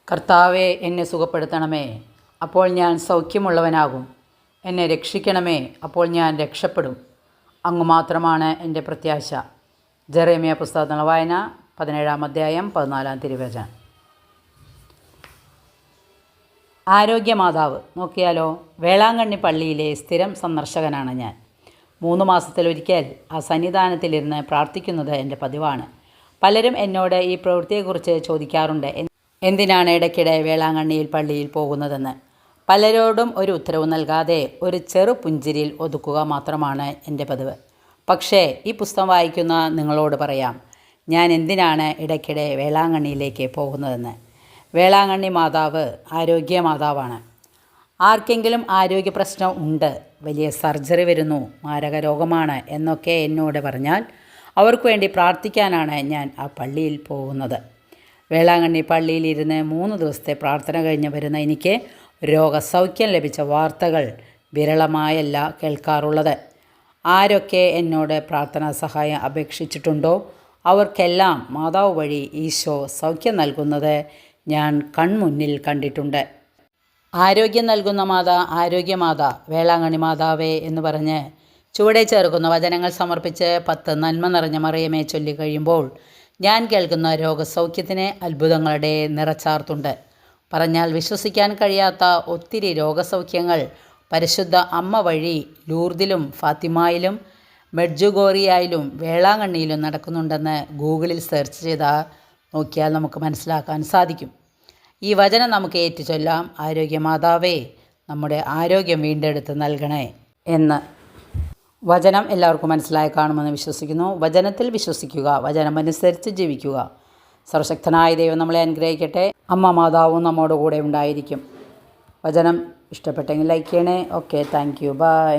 കർത്താവെ, എന്നെ സുഖപ്പെടുത്തണമേ, അപ്പോൾ ഞാൻ സൗഖ്യമുള്ളവനാകും. എന്നെ രക്ഷിക്കണമേ, അപ്പോൾ ഞാൻ രക്ഷപ്പെടും. അങ്ങ് മാത്രമാണ് എൻ്റെ പ്രത്യാശ. ജെറേമിയ പുസ്തകത്തിനുള്ള വായന 17-ാം അധ്യായം 14-ാം തിരുവചനം. ആരോഗ്യമാതാവ് നോക്കിയാലോ. വേളാങ്കണ്ണി പള്ളിയിലെ സ്ഥിരം സന്ദർശകനാണ് ഞാൻ. 3 മാസത്തിലൊരിക്കൽ ആ സന്നിധാനത്തിലിരുന്ന് പ്രാർത്ഥിക്കുന്നത് എൻ്റെ പതിവാണ്. പലരും എന്നോട് ഈ പ്രവൃത്തിയെക്കുറിച്ച് ചോദിക്കാറുണ്ട്, എന്തിനാണ് ഇടയ്ക്കിടെ വേളാങ്കണ്ണിയിൽ പള്ളിയിൽ പോകുന്നതെന്ന്. പലരോടും ഒരു ഉത്തരവ് നൽകാതെ ഒരു ചെറു പുഞ്ചിരിയിൽ ഒതുക്കുക മാത്രമാണ് എൻ്റെ പതിവ്. പക്ഷേ ഈ പുസ്തകം വായിക്കുന്ന നിങ്ങളോട് പറയാം, ഞാൻ എന്തിനാണ് ഇടയ്ക്കിടെ വേളാങ്കണ്ണിയിലേക്ക് പോകുന്നതെന്ന്. വേളാങ്കണ്ണി മാതാവ് ആരോഗ്യമാതാവാണ്. ആർക്കെങ്കിലും ആരോഗ്യ പ്രശ്നം ഉണ്ട്, വലിയ സർജറി വരുന്നു, മാരക രോഗമാണ് എന്നൊക്കെ എന്നോട് പറഞ്ഞാൽ അവർക്ക് വേണ്ടി പ്രാർത്ഥിക്കാനാണ് ഞാൻ ആ പള്ളിയിൽ പോകുന്നത്. വേളാങ്കണ്ണി പള്ളിയിലിരുന്ന് 3 ദിവസത്തെ പ്രാർത്ഥന കഴിഞ്ഞ് വരുന്ന എനിക്ക് രോഗസൗഖ്യം ലഭിച്ച വാർത്തകൾ വിരളമായല്ല കേൾക്കാറുള്ളത്. ആരൊക്കെ എന്നോട് പ്രാർത്ഥനാ സഹായം അപേക്ഷിച്ചിട്ടുണ്ടോ അവർക്കെല്ലാം മാതാവ് വഴി ഈശോ സൗഖ്യം നൽകുന്നത് ഞാൻ കൺമുന്നിൽ കണ്ടിട്ടുണ്ട്. ആരോഗ്യം നൽകുന്ന മാതാ, ആരോഗ്യമാതാ, വേളാങ്കണ്ണി മാതാവേ എന്ന് പറഞ്ഞ് ചുവടെ ചേർക്കുന്ന വചനങ്ങൾ സമർപ്പിച്ച് 10 നന്മ നിറഞ്ഞ മറിയമേ ചൊല്ലി കഴിയുമ്പോൾ ഞാൻ കേൾക്കുന്ന രോഗസൗഖ്യത്തിന് അത്ഭുതങ്ങളുടെ നിറച്ചാർത്തുണ്ട്. പറഞ്ഞാൽ വിശ്വസിക്കാൻ കഴിയാത്ത ഒത്തിരി രോഗസൗഖ്യങ്ങൾ പരിശുദ്ധ അമ്മ വഴി ലൂർദിലും ഫാത്തിമായിലും മെഡ്ജുഗോറിയയിലും വേളാങ്കണ്ണിയിലും നടക്കുന്നുണ്ടെന്ന് ഗൂഗിളിൽ സെർച്ച് ചെയ്താൽ നോക്കിയാൽ നമുക്ക് മനസ്സിലാക്കാൻ സാധിക്കും. ഈ വചനം നമുക്ക് ഏറ്റുചൊല്ലാം. ആരോഗ്യമാതാവേ, നമ്മുടെ ആരോഗ്യം വീണ്ടെടുത്ത് നൽകണേ എന്ന്. വചനം എല്ലാവർക്കും മനസ്സിലായി കാണുമെന്ന് വിശ്വസിക്കുന്നു. വചനത്തിൽ വിശ്വസിക്കുക, വചനമനുസരിച്ച് ജീവിക്കുക. സർവശക്തനായ ദൈവം നമ്മളെ അനുഗ്രഹിക്കട്ടെ. അമ്മ മാതാവും നമ്മോട് കൂടെ ഉണ്ടായിരിക്കും. വചനം ഇഷ്ടപ്പെട്ടെങ്കിൽ ലൈക്ക് ചെയ്യണേ. Okay, thank you, by.